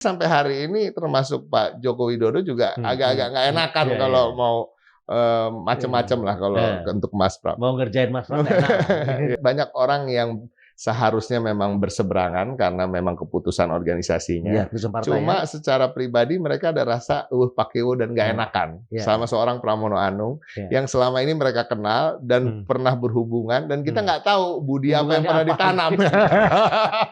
Sampai hari ini termasuk Pak Joko Widodo juga agak-agak nggak enakan Iya, kalau iya. mau macem-macem lah kalau untuk Mas Pram. Mau ngerjain Mas Pram enak lah. Banyak orang yang seharusnya memang berseberangan karena memang keputusan organisasinya. Iya, keputusan partai, Cuma secara pribadi mereka ada rasa Pak Kewo dan nggak enakan sama seorang Pramono Anung yang selama ini mereka kenal dan pernah berhubungan, dan kita nggak tahu budi apa yang pernah ditanam.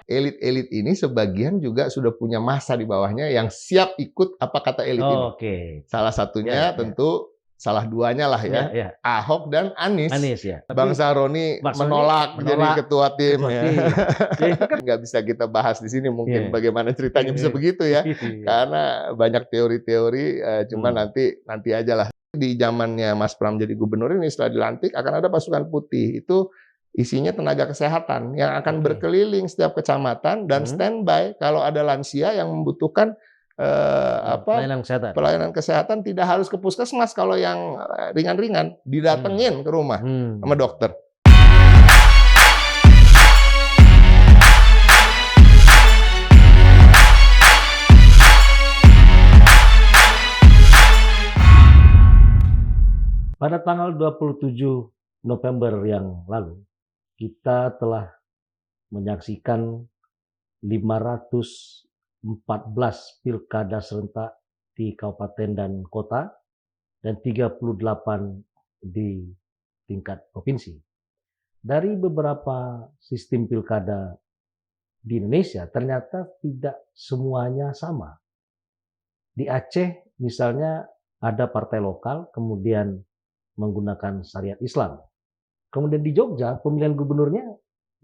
Elit-elit ini sebagian juga sudah punya massa di bawahnya yang siap ikut apa kata elit ini. Salah satunya tentu salah duanya lah ya, Ahok dan Anies. Ya. Bang Saroni menolak jadi ketua tim. Itu kan nggak bisa kita bahas di sini mungkin bagaimana ceritanya bisa begitu ya, karena banyak teori-teori. Cuma nanti aja lah. Di zamannya Mas Pram jadi gubernur ini setelah dilantik akan ada pasukan putih, itu isinya tenaga kesehatan yang akan berkeliling setiap kecamatan dan standby kalau ada lansia yang membutuhkan pelayanan kesehatan. Tidak harus ke puskesmas, kalau yang ringan-ringan didatengin ke rumah sama dokter. Pada tanggal 27 November yang lalu, kita telah menyaksikan 514 pilkada serentak di kabupaten dan kota, dan 38 di tingkat provinsi. Dari beberapa sistem pilkada di Indonesia, ternyata tidak semuanya sama. Di Aceh misalnya ada partai lokal, kemudian menggunakan syariat Islam. Kemudian di Jogja, pemilihan gubernurnya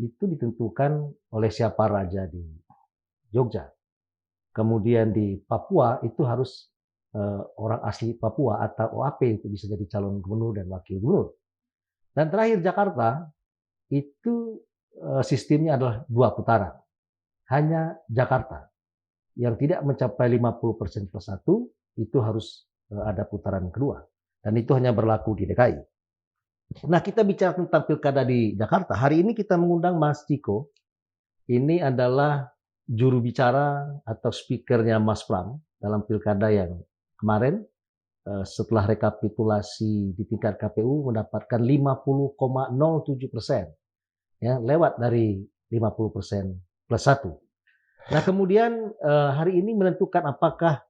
itu ditentukan oleh siapa raja di Jogja. Kemudian di Papua itu harus orang asli Papua atau OAP itu bisa jadi calon gubernur dan wakil gubernur. Dan terakhir Jakarta, itu sistemnya adalah 2 putaran. Hanya Jakarta yang tidak mencapai 50% plus 1 itu harus ada putaran kedua. Dan itu hanya berlaku di DKI. Nah, kita bicara tentang pilkada di Jakarta. Hari ini kita mengundang Mas Ciko. Ini adalah juru bicara atau speakernya Mas Pram dalam pilkada yang kemarin, setelah rekapitulasi di tingkat KPU mendapatkan 50,07%. Ya, lewat dari 50% plus 1. Nah, kemudian hari ini menentukan apakah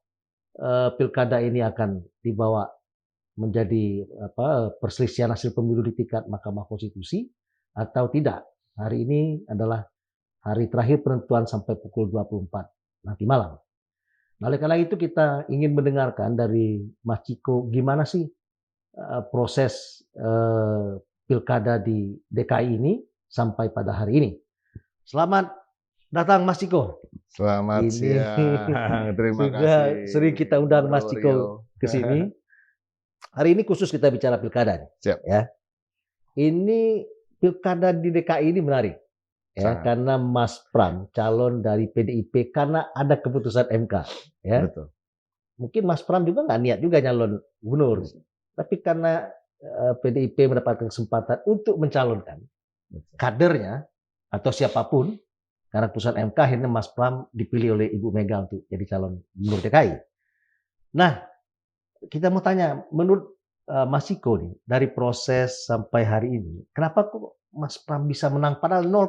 pilkada ini akan dibawa menjadi perselisihan hasil pemilu di tingkat Mahkamah Konstitusi atau tidak. Hari ini adalah hari terakhir penentuan sampai pukul 24 nanti malam. Nah, oleh karena itu kita ingin mendengarkan dari Mas Ciko gimana sih proses pilkada di DKI ini sampai pada hari ini. Selamat datang Mas Ciko. Selamat siang. Terima kasih. Sering kita undang Mas Ciko ke sini. Hari ini khusus kita bicara pilkada nih. Siap. Ya. Ini pilkada di DKI ini menarik. Ya, karena Mas Pram calon dari PDIP karena ada keputusan MK. Ya. Betul. Mungkin Mas Pram juga nggak niat juga nyalon gubernur. Tapi karena PDIP mendapatkan kesempatan untuk mencalonkan kadernya atau siapapun, karena keputusan MK akhirnya Mas Pram dipilih oleh Ibu Mega untuk jadi calon gubernur DKI. Nah, kita mau tanya, menurut Mas Ciko nih, dari proses sampai hari ini, kenapa kok Mas Pram bisa menang padahal 0%?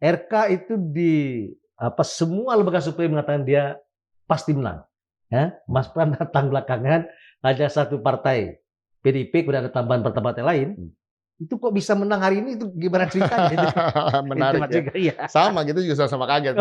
RK itu semua lembaga survei mengatakan dia pasti menang. Ya, Mas Pram datang belakangan, hanya satu partai PDIP, kemudian ada tambahan partai lain. Itu kok bisa menang hari ini, itu gimana ceritanya? Menarik ya. Iya. Sama, kita juga sama-sama kaget.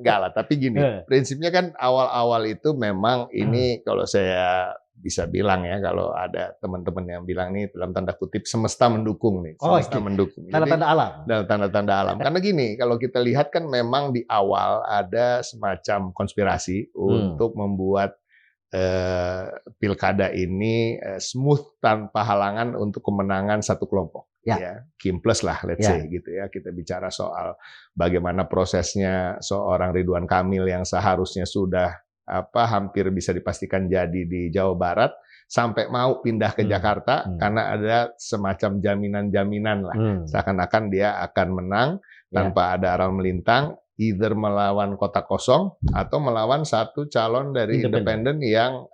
Enggak lah, tapi gini, prinsipnya kan awal-awal itu memang ini kalau saya bisa bilang ya, kalau ada teman-teman yang bilang nih dalam tanda kutip semesta mendukung nih. Semesta mendukung. Tanda-tanda alam. Dalam tanda-tanda alam. Karena gini, kalau kita lihat kan memang di awal ada semacam konspirasi untuk membuat pilkada ini smooth tanpa halangan untuk kemenangan satu kelompok. Ya, Kim plus lah, let's say gitu ya. Kita bicara soal bagaimana prosesnya seorang Ridwan Kamil yang seharusnya sudah hampir bisa dipastikan jadi di Jawa Barat sampai mau pindah ke Jakarta karena ada semacam jaminan-jaminan lah. Seakan-akan dia akan menang tanpa ada aral melintang. either melawan kotak kosong atau melawan satu calon dari independen yang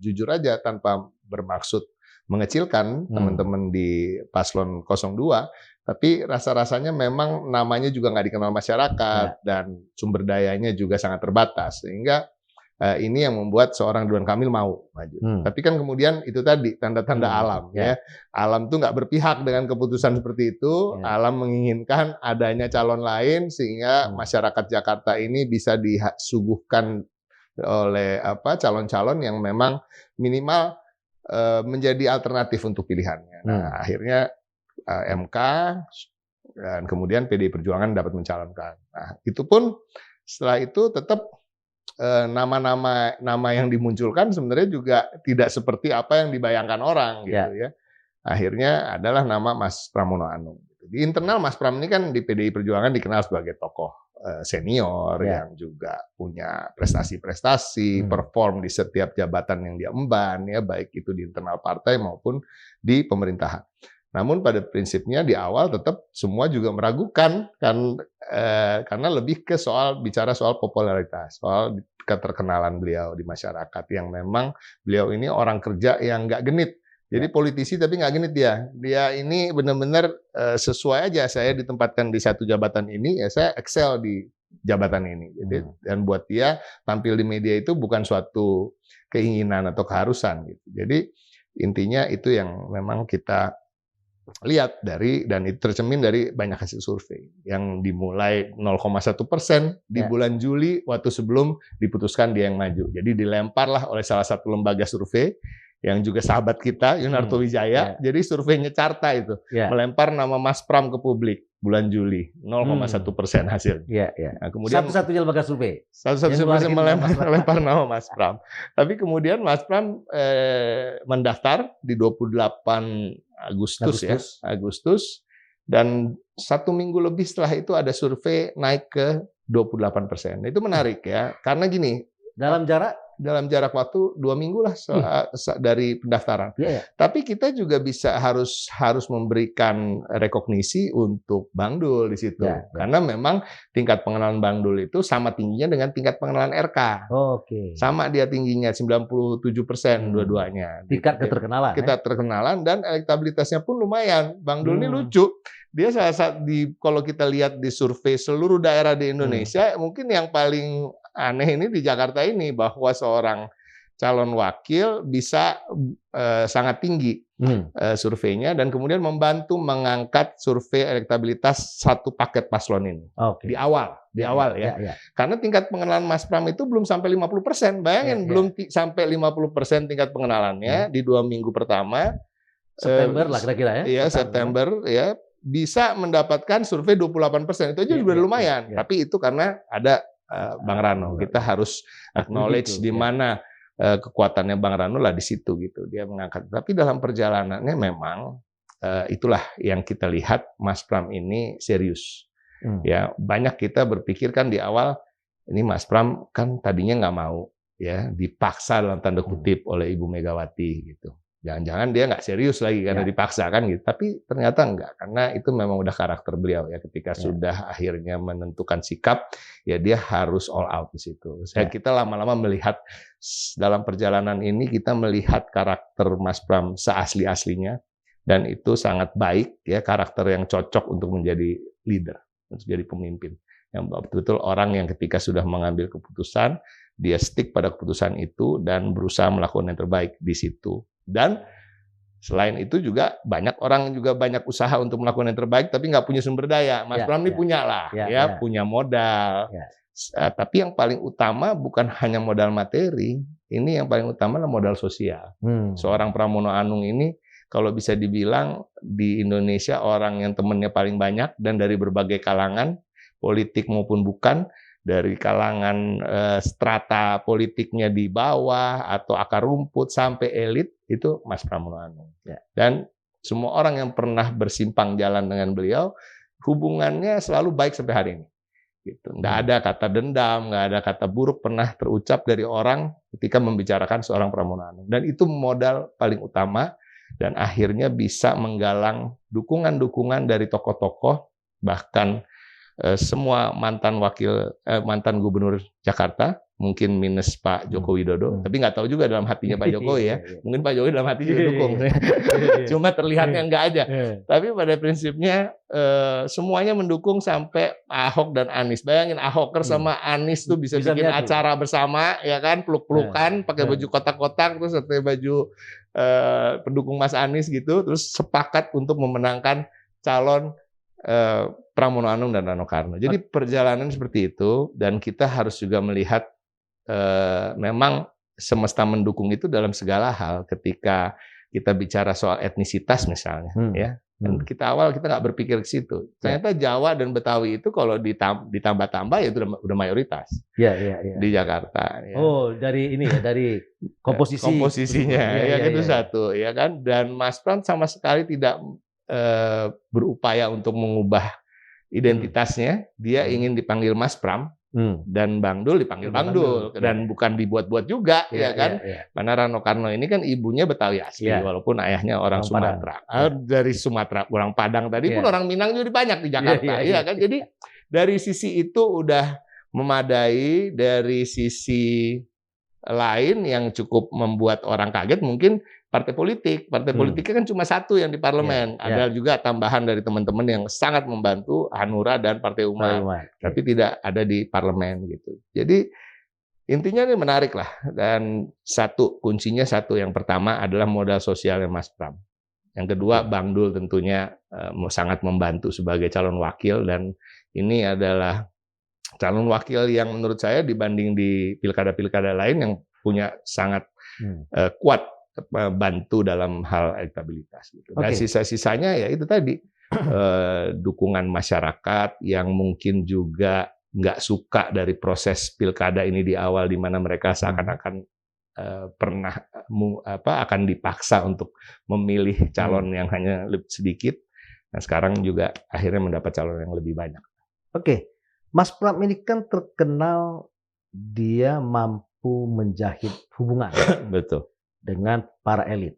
jujur aja tanpa bermaksud mengecilkan teman-teman di paslon 02, tapi rasa-rasanya memang namanya juga nggak dikenal masyarakat dan sumber dayanya juga sangat terbatas, sehingga ini yang membuat seorang Ridwan Kamil mau maju. Tapi kan kemudian itu tadi tanda-tanda alam ya. Alam tuh nggak berpihak dengan keputusan seperti itu. Alam menginginkan adanya calon lain sehingga masyarakat Jakarta ini bisa disuguhkan oleh calon-calon yang memang minimal menjadi alternatif untuk pilihannya. Nah, akhirnya MK dan kemudian PDI Perjuangan dapat mencalonkan. Nah, itu pun setelah itu tetap nama yang dimunculkan sebenarnya juga tidak seperti apa yang dibayangkan orang gitu ya. Akhirnya adalah nama Mas Pramono Anung. Di internal Mas Pram ini kan di PDI Perjuangan dikenal sebagai tokoh senior yang juga punya prestasi-prestasi, perform di setiap jabatan yang dia emban ya, baik itu di internal partai maupun di pemerintahan. Namun pada prinsipnya di awal tetap semua juga meragukan kan, karena lebih ke bicara soal popularitas, soal keterkenalan beliau di masyarakat yang memang beliau ini orang kerja yang nggak genit. Jadi politisi tapi nggak genit dia. Dia ini benar-benar sesuai aja, saya ditempatkan di satu jabatan ini, ya saya excel di jabatan ini. Jadi, dan buat dia tampil di media itu bukan suatu keinginan atau keharusan gitu. Jadi intinya itu yang memang kita lihat dan itu tercermin dari banyak hasil survei yang dimulai 0,1% di bulan Juli waktu sebelum diputuskan dia yang maju. Jadi dilemparlah oleh salah satu lembaga survei yang juga sahabat kita, Yunarto Wijaya. Jadi surveinya Carta itu melempar nama Mas Pram ke publik bulan Juli, 0,1% hasilnya. Nah, kemudian satu-satunya lembaga survei. Satu-satunya melempar nama Mas Pram. Tapi kemudian Mas Pram mendaftar di 28 Agustus dan 1 minggu lebih setelah itu ada survei naik ke 28%. Itu menarik ya, karena gini. Dalam jarak waktu 2 minggu lah dari pendaftaran. Tapi kita juga harus memberikan rekognisi untuk Bang Dul di situ. Karena memang tingkat pengenalan Bang Dul itu sama tingginya dengan tingkat pengenalan RK. Sama dia tingginya 97% dua-duanya. Tingkat keterkenalan. Keterkenalan dan elektabilitasnya pun lumayan. Bang Dul ini lucu. Dia kalau kita lihat di survei seluruh daerah di Indonesia, mungkin yang paling aneh ini di Jakarta ini, bahwa seorang calon wakil bisa sangat tinggi surveinya dan kemudian membantu mengangkat survei elektabilitas satu paket paslon ini di awal ya. Karena tingkat pengenalan Mas Pram itu belum sampai 50%. Bayangin belum sampai 50% tingkat pengenalannya di 2 minggu pertama. September lah kira-kira ya. Iya, September ya, bisa mendapatkan survei 28%. Itu aja sudah lumayan. Tapi itu karena ada Bang Rano. Kita harus acknowledge di mana kekuatannya Bang Rano lah di situ gitu. Dia mengangkat. Tapi dalam perjalanannya memang itulah yang kita lihat, Mas Pram ini serius. Ya, banyak kita berpikir kan di awal ini Mas Pram kan tadinya nggak mau ya, dipaksa dalam tanda kutip oleh Ibu Megawati gitu. Jangan-jangan dia nggak serius lagi karena dipaksa kan gitu. Tapi ternyata enggak, karena itu memang udah karakter beliau ya. Ketika sudah akhirnya menentukan sikap, ya dia harus all out di situ. Kita lama-lama melihat dalam perjalanan ini, kita melihat karakter Mas Pram seasli-aslinya, dan itu sangat baik ya, karakter yang cocok untuk menjadi leader, untuk jadi pemimpin. Yang betul-betul orang yang ketika sudah mengambil keputusan, dia stick pada keputusan itu dan berusaha melakukan yang terbaik di situ. Dan selain itu juga banyak orang juga banyak usaha untuk melakukan yang terbaik tapi nggak punya sumber daya. Mas Pram ini punya lah, punya modal. Tapi yang paling utama bukan hanya modal materi, ini yang paling utama adalah modal sosial. Seorang Pramono Anung ini kalau bisa dibilang di Indonesia orang yang temannya paling banyak dan dari berbagai kalangan, politik maupun bukan, dari kalangan strata politiknya di bawah atau akar rumput sampai elit, itu Mas Pramono Anung. Dan semua orang yang pernah bersimpang jalan dengan beliau, hubungannya selalu baik sampai hari ini. Gitu. Nggak ada kata dendam, nggak ada kata buruk pernah terucap dari orang ketika membicarakan seorang Pramono Anung. Dan itu modal paling utama, dan akhirnya bisa menggalang dukungan-dukungan dari tokoh-tokoh, bahkan semua mantan gubernur Jakarta, mungkin minus Pak Joko Widodo, tapi nggak tahu juga dalam hatinya Pak Jokowi ya. Mungkin Pak Jokowi dalam hati juga dukung, cuma terlihatnya nggak aja. Tapi pada prinsipnya semuanya mendukung sampai Ahok dan Anies. Bayangin Ahoker sama Anies tuh bisa bikin acara bersama, ya kan, peluk-pelukan, pakai baju kotak-kotak, terus pakai baju pendukung Mas Anies gitu, terus sepakat untuk memenangkan calon Pramono Anung dan Rano Karno. Jadi perjalanan seperti itu, dan kita harus juga melihat memang semesta mendukung itu dalam segala hal. Ketika kita bicara soal etnisitas misalnya, ya, dan kita nggak berpikir ke situ. Ternyata Jawa dan Betawi itu kalau ditambah-tambah ya itu udah mayoritas di Jakarta. Ya. Oh, dari ini ya, dari komposisinya, itu satu, ya kan. Dan Mas Pram sama sekali tidak berupaya untuk mengubah identitasnya. Dia ingin dipanggil Mas Pram. Dan Bang Dul dipanggil Bang Dul, dan bukan dibuat-buat juga, ya kan? Karena Rano Karno ini kan ibunya Betawi asli, walaupun ayahnya orang Sumatera. Dari Sumatera, orang Padang tadi pun orang Minang juga banyak di Jakarta, ya kan? Jadi dari sisi itu udah memadai. Dari sisi lain yang cukup membuat orang kaget mungkin partai politik. Partai politiknya kan cuma satu yang di parlemen. Ada juga tambahan dari teman-teman yang sangat membantu, Hanura dan Partai Umat. Tapi tidak ada di parlemen gitu. Jadi intinya ini menarik lah. Dan kuncinya satu. Yang pertama adalah modal sosialnya Mas Pram. Yang kedua, Bang Dul tentunya sangat membantu sebagai calon wakil. Dan ini adalah calon wakil yang menurut saya dibanding di pilkada-pilkada lain yang punya sangat kuat bantu dalam hal elektabilitas. Gitu. Dan sisa-sisanya ya itu tadi, dukungan masyarakat yang mungkin juga nggak suka dari proses pilkada ini di awal, di mana mereka seakan-akan akan dipaksa untuk memilih calon yang hanya lebih sedikit. Nah sekarang juga akhirnya mendapat calon yang lebih banyak. Mas Pram ini kan terkenal dia mampu menjahit hubungan. Betul. Dengan para elit,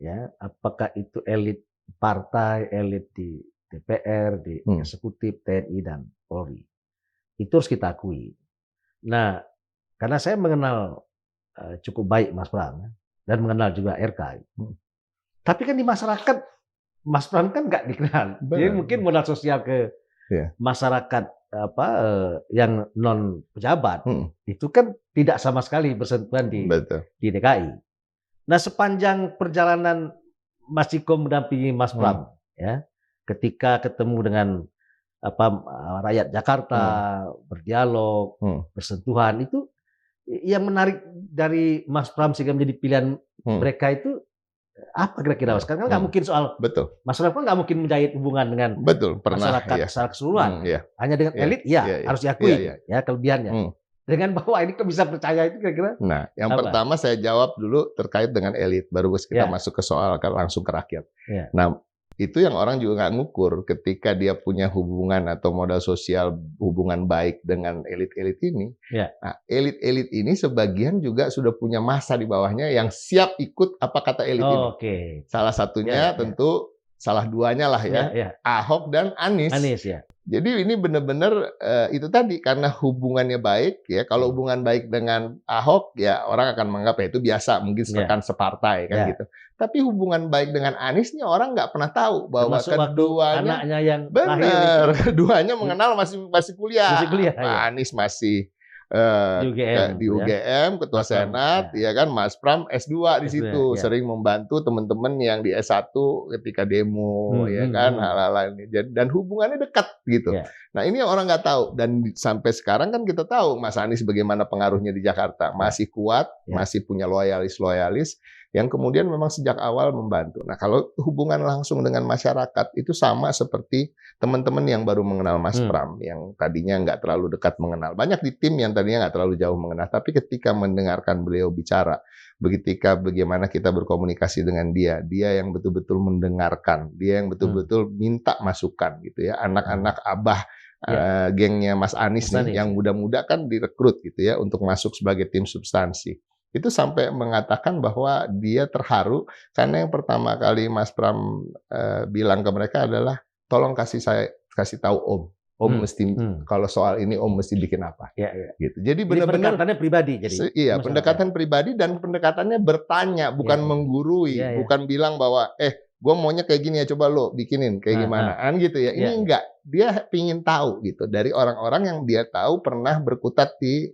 ya, apakah itu elit partai, elit di DPR, di eksekutif, TNI dan Polri, itu harus kita akui. Nah, karena saya mengenal cukup baik Mas Pram dan mengenal juga RK, tapi kan di masyarakat Mas Pram kan nggak dikenal. Jadi mungkin modal sosial ke masyarakat yang non pejabat itu kan tidak sama sekali bersentuhan di DKI. Nah, sepanjang perjalanan Mas Ciko mendampingi Mas Pram, ya, ketika ketemu dengan rakyat Jakarta, berdialog, bersentuhan, itu yang menarik dari Mas Pram sehingga menjadi pilihan mereka itu apa kira-kira? Sekarang kan nggak mungkin soal Mas Pram kan nggak mungkin menjahit hubungan dengan masyarakat secara keseluruhan, hanya dengan elit, harus diakui ya kelebihannya. Dengan bahwa ini kok bisa percaya itu kira-kira? Nah, yang pertama saya jawab dulu terkait dengan elit, baru kita masuk ke soal langsung ke rakyat. Nah, itu yang orang juga nggak ngukur ketika dia punya hubungan atau modal sosial, hubungan baik dengan elit-elit ini. Nah, elit-elit ini sebagian juga sudah punya massa di bawahnya yang siap ikut apa kata elit ini. Salah satunya tentu, salah duanya lah ya, Ahok dan Anies. Jadi ini benar-benar itu tadi, karena hubungannya baik ya. Kalau hubungan baik dengan Ahok ya orang akan menganggap ya itu biasa, mungkin rekan separtai kan gitu. Tapi hubungan baik dengan Anies nih orang nggak pernah tahu bahwa keduanya anaknya yang keduanya mengenal masih kuliah. Pak Anies masih di UGM, ketua Senat, ya kan, Mas Pram S2 di situ, sering membantu teman-teman yang di S1 ketika demo, ya kan, hal-hal ini. Dan hubungannya dekat gitu. Nah ini yang orang nggak tahu, dan sampai sekarang kan kita tahu Mas Anies bagaimana pengaruhnya di Jakarta, masih kuat, masih punya loyalis-loyalis yang kemudian memang sejak awal membantu. Nah kalau hubungan langsung dengan masyarakat itu sama seperti teman-teman yang baru mengenal Mas Pram, yang tadinya nggak terlalu dekat mengenal. Banyak di tim yang tadinya nggak terlalu jauh mengenal, tapi ketika mendengarkan beliau bicara, bagaimana kita berkomunikasi dengan dia yang betul-betul mendengarkan, dia yang betul-betul minta masukan gitu ya. Anak-anak abah gengnya Mas Anies nih, yang muda-muda kan direkrut gitu ya untuk masuk sebagai tim substansi. Itu sampai mengatakan bahwa dia terharu karena yang pertama kali Mas Pram bilang ke mereka adalah tolong kasih tahu Om. mesti kalau soal ini mesti bikin apa. Gitu. Jadi benar-benar pendekatannya pribadi jadi. Iya, pendekatan pribadi dan pendekatannya bertanya, bukan menggurui, bukan bilang bahwa gue maunya kayak gini ya, coba lo bikinin kayak gimana, gitu ya. Ini enggak, dia pingin tahu gitu dari orang-orang yang dia tahu pernah berkutat di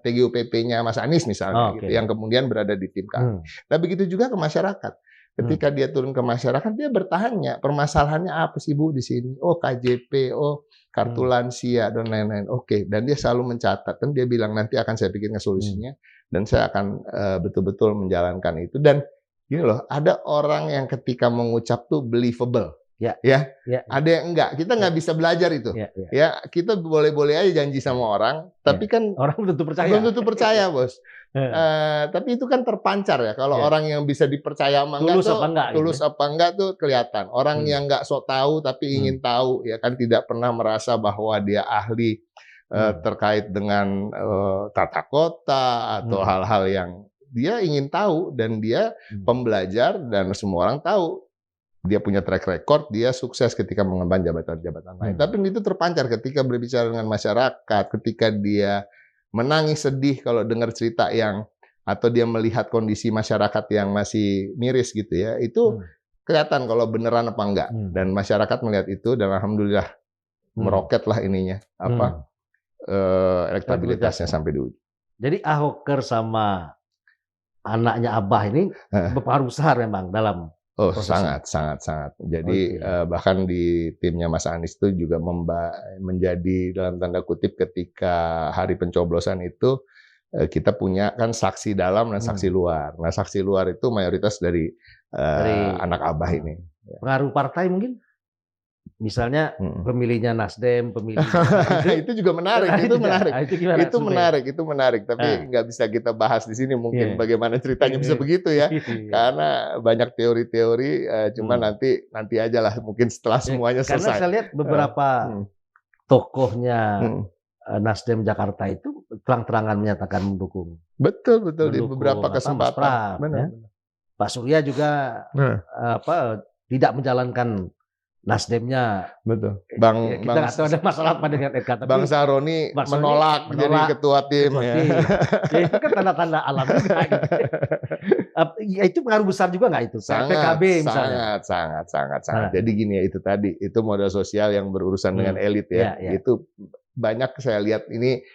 TGUPP-nya Mas Anies misalnya, gitu, yang kemudian berada di tim kami. Nah begitu juga ke masyarakat. Ketika dia turun ke masyarakat, dia bertanya permasalahannya apa sih Bu di sini? Oh KJP, oh kartu lansia dan lain-lain. Oke, dan dia selalu mencatat dan dia bilang nanti akan saya pikirkan solusinya dan saya akan betul-betul menjalankan itu. Dan gini loh, ada orang yang ketika mengucap tuh believable. Ada yang enggak. Kita nggak bisa belajar itu. Ya, kita boleh-boleh aja janji sama orang, tapi kan orang belum tentu percaya. Belum tentu percaya, Bos. Tapi itu kan terpancar ya. Kalau orang yang bisa dipercaya sama tulus apa enggak tuh kelihatan. Orang yang nggak sok tahu tapi ingin tahu, ya kan, tidak pernah merasa bahwa dia ahli terkait dengan tata kota atau hal-hal yang dia ingin tahu, dan dia pembelajar dan semua orang tahu. Dia punya track record, dia sukses ketika mengemban jabatan-jabatan lain. Tapi itu terpancar ketika berbicara dengan masyarakat, ketika dia menangis sedih kalau dengar cerita atau dia melihat kondisi masyarakat yang masih miris gitu ya, itu kelihatan kalau beneran apa enggak. Dan masyarakat melihat itu dan alhamdulillah meroket lah ininya, elektabilitasnya sampai di ujung. Jadi Ahoker sama anaknya Abah ini berpengaruh besar memang dalam sangat. Jadi bahkan di timnya Mas Anies itu juga menjadi dalam tanda kutip ketika hari pencoblosan itu kita punya kan saksi dalam dan saksi luar. Nah saksi luar itu mayoritas dari anak Abah ini. Pengaruh partai mungkin? Misalnya pemilihnya Nasdem, itu juga menarik, itu menarik. Tapi nggak bisa kita bahas di sini mungkin bagaimana ceritanya bisa begitu ya, karena banyak teori-teori. Cuma nanti aja lah, mungkin setelah semuanya selesai. Karena saya lihat beberapa tokohnya Nasdem Jakarta itu terang-terangan menyatakan mendukung. Betul di beberapa kesempatan. Benar. Pak Surya juga tidak menjalankan Nasdemnya. Betul. Kita nggak tahu ada masalah apa dengan RK. Bang Saroni menolak jadi ketua tim. Itu kan tanda-tanda alam juga. Itu pengaruh besar juga nggak itu? PKB misalnya. Sangat. Jadi gini ya, itu tadi, itu modal sosial yang berurusan dengan elit ya. Itu banyak saya lihat, ini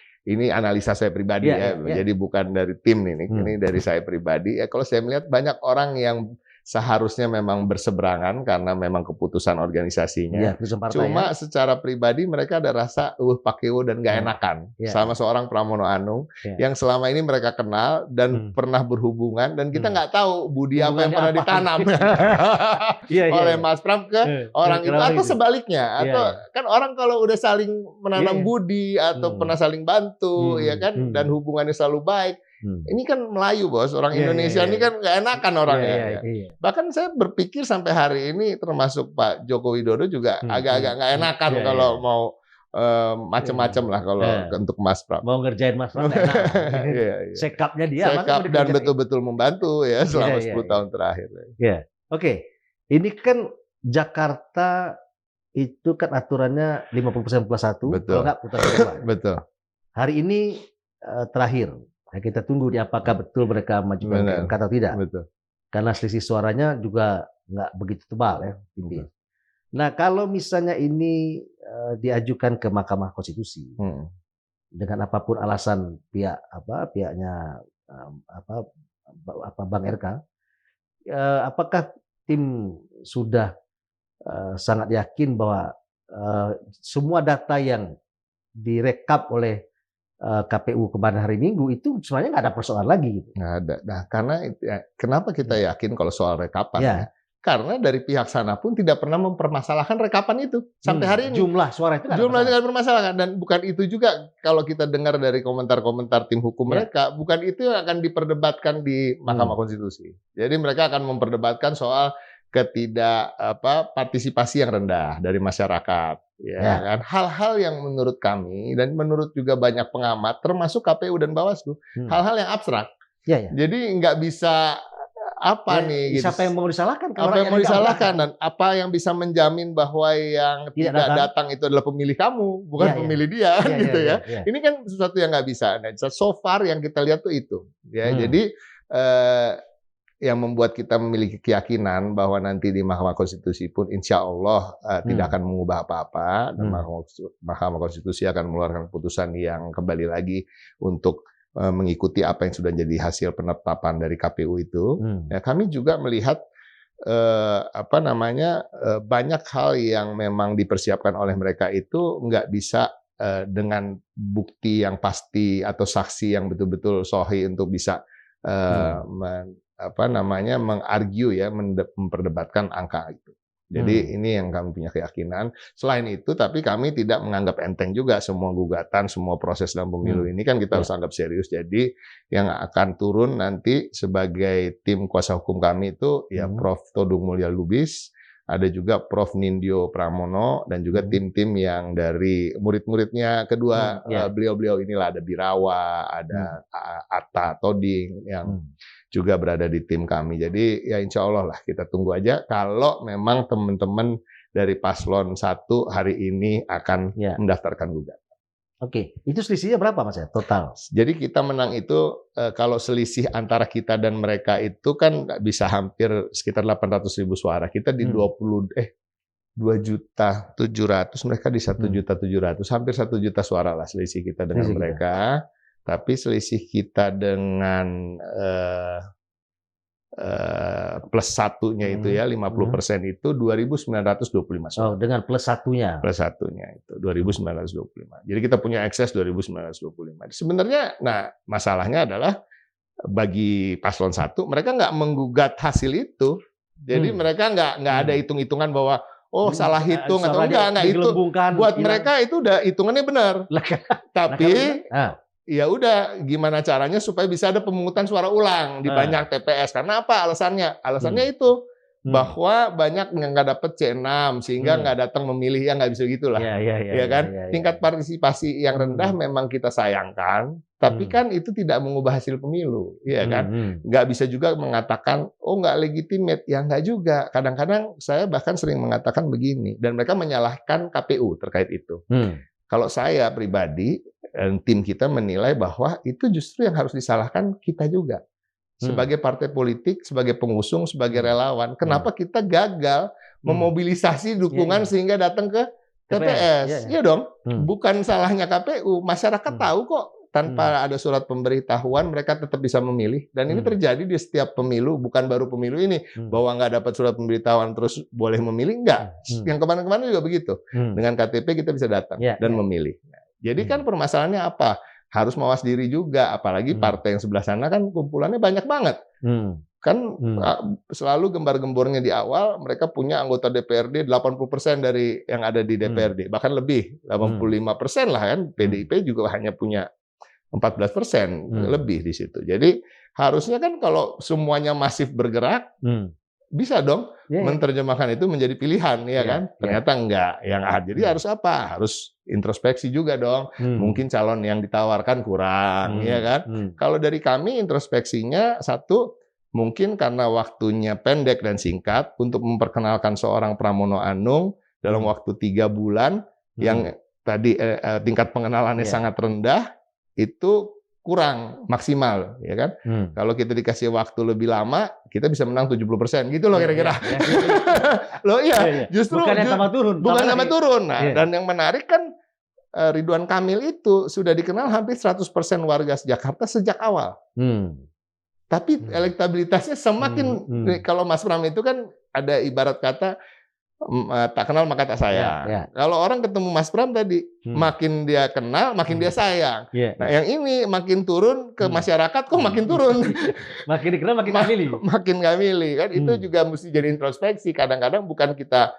analisa saya pribadi ya. Jadi bukan dari tim ini dari saya pribadi. Ya kalau saya melihat banyak orang yang seharusnya memang berseberangan karena memang keputusan organisasinya. Cuma secara pribadi mereka ada rasa pakeo dan nggak enakan sama seorang Pramono Anung yang selama ini mereka kenal dan pernah berhubungan, dan kita nggak tahu budi apa yang pernah ditanam oleh Mas Pram ke orang itu, atau sebaliknya, atau kan orang kalau udah saling menanam budi atau pernah saling bantu, ya kan, dan hubungannya selalu baik. Ini kan Melayu, Bos. Orang Indonesia ini kan nggak enakan orangnya. Bahkan saya berpikir sampai hari ini, termasuk Pak Joko Widodo juga agak-agak nggak enakan kalau mau macam-macam lah kalau untuk Mas Pram. Mau ngerjain Mas Pram, sekapnya dia. Sekap dan betul-betul membantu ya selama 10 tahun terakhir. Oke. Ini kan Jakarta itu kan aturannya 50% plus 1. Betul. Kalau nggak putar kedua. Betul. Hari ini terakhir. Nah, kita tunggu apakah betul mereka majukan ke MK atau tidak. Betul. Karena selisih suaranya juga nggak begitu tebal ya. Nah, kalau misalnya ini diajukan ke Mahkamah Konstitusi dengan apapun alasan pihaknya Bang RK, apakah tim sudah sangat yakin bahwa semua data yang direkap oleh KPU kemarin hari Minggu itu sebenarnya nggak ada persoalan lagi gitu. Nggak ada. Nah, karena kenapa kita yakin kalau soal rekapan? Ya? Karena dari pihak sana pun tidak pernah mempermasalahkan rekapan itu sampai hari ini. Jumlah suara itu tidak bermasalah, dan bukan itu juga kalau kita dengar dari komentar-komentar tim hukum mereka, bukan itu yang akan diperdebatkan di Mahkamah Konstitusi. Jadi mereka akan memperdebatkan soal partisipasi yang rendah dari masyarakat, kan, hal-hal yang menurut kami dan menurut juga banyak pengamat termasuk KPU dan Bawaslu, hal-hal yang abstrak. Jadi nggak bisa apa nih? Gitu. Siapa yang mau disalahkan? Apa yang mau disalahkan dan apa yang bisa menjamin bahwa yang tidak datang itu adalah pemilih kamu, bukan pemilih dia, gitu ya. Ini kan sesuatu yang nggak bisa. Nah, so far yang kita lihat tuh itu, ya. Jadi yang membuat kita memiliki keyakinan bahwa nanti di Mahkamah Konstitusi pun insya Allah tidak akan mengubah apa-apa, dan Mahkamah Konstitusi akan mengeluarkan putusan yang kembali lagi untuk mengikuti apa yang sudah jadi hasil penetapan dari KPU itu. Ya, kami juga melihat banyak hal yang memang dipersiapkan oleh mereka itu nggak bisa dengan bukti yang pasti atau saksi yang betul-betul sahih untuk bisa mengargue ya, memperdebatkan angka itu. Jadi ini yang kami punya keyakinan. Selain itu, tapi kami tidak menganggap enteng juga semua gugatan, semua proses dalam pemilu ini kan kita harus anggap serius. Jadi yang akan turun nanti sebagai tim kuasa hukum kami itu ya Prof. Todung Mulya Lubis, ada juga Prof. Nindyo Pramono, dan juga tim-tim yang dari murid-muridnya kedua beliau-beliau inilah, ada Birawa, ada Atta Toding yang juga berada di tim kami. Jadi ya insya Allah lah kita tunggu aja kalau memang teman-teman dari paslon 1 hari ini akan mendaftarkan gugatan. Oke, itu selisihnya berapa Mas ya total? Jadi kita menang itu kalau selisih antara kita dan mereka itu kan bisa hampir sekitar 800.000 suara. Kita di 2.700.000, mereka di 1.700.000, hampir 1 juta suara lah selisih kita dengan mereka. Tapi selisih kita dengan plus satunya itu ya 50% itu 2.925 suara. Oh, dengan plus satunya. Plus satunya itu 2.925. Jadi kita punya ekses 2.925. Sebenarnya, nah masalahnya adalah bagi paslon 1 mereka nggak menggugat hasil itu. Jadi mereka nggak ada hitung-hitungan bahwa salah hitung atau enggak itu. Buat mereka itu udah hitungannya benar. Tapi ya udah, gimana caranya supaya bisa ada pemungutan suara ulang di banyak TPS? Karena apa alasannya? Alasannya itu bahwa banyak yang nggak dapet C6 sehingga nggak datang memilih, ya nggak bisa gitulah, ya kan? Tingkat partisipasi yang rendah memang kita sayangkan, tapi kan itu tidak mengubah hasil pemilu, ya kan? Nggak bisa juga mengatakan nggak legitimate, ya nggak juga. Kadang-kadang saya bahkan sering mengatakan begini, dan mereka menyalahkan KPU terkait itu. Kalau saya pribadi dan tim kita menilai bahwa itu justru yang harus disalahkan kita juga. Sebagai partai politik, sebagai pengusung, sebagai relawan. Kenapa kita gagal memobilisasi dukungan sehingga datang ke TPS? Iya dong, bukan salahnya KPU. Masyarakat tahu kok, tanpa ada surat pemberitahuan mereka tetap bisa memilih. Dan ini terjadi di setiap pemilu, bukan baru pemilu ini. Bahwa nggak dapat surat pemberitahuan terus boleh memilih, enggak. Yang kemarin-kemarin juga begitu. Dengan KTP kita bisa datang dan memilih. Jadi kan permasalahannya apa? Harus mawas diri juga, apalagi partai yang sebelah sana kan kumpulannya banyak banget. Kan selalu gembar-gembornya di awal, mereka punya anggota DPRD 80% dari yang ada di DPRD, bahkan lebih, 85% lah kan. PDIP juga hanya punya 14% lebih di situ. Jadi harusnya kan kalau semuanya masif bergerak, bisa dong menerjemahkan itu menjadi pilihan, ya kan? Ternyata enggak. Jadi harus apa? Harus introspeksi juga dong. Mungkin calon yang ditawarkan kurang, ya kan? Kalau dari kami introspeksinya, satu, mungkin karena waktunya pendek dan singkat untuk memperkenalkan seorang Pramono Anung dalam waktu 3 bulan, yang tadi tingkat pengenalannya sangat rendah, itu kurang maksimal, ya kan? Kalau kita dikasih waktu lebih lama, kita bisa menang 70%, gitu loh kira-kira. Loh iya, justru bukan yang tambah turun. Bukan tambah turun. Nah, dan yang menarik kan Ridwan Kamil itu sudah dikenal hampir 100% warga Jakarta sejak awal. Tapi elektabilitasnya semakin, kalau Mas Pram itu kan ada ibarat kata, tak kenal maka tak sayang. Kalau orang ketemu Mas Pram tadi, makin dia kenal, makin dia sayang. Nah, yang ini makin turun ke masyarakat, kok makin turun. Makin dikenal, makin nggak milih. Makin nggak milih. Kan itu juga mesti jadi introspeksi. Kadang-kadang bukan kita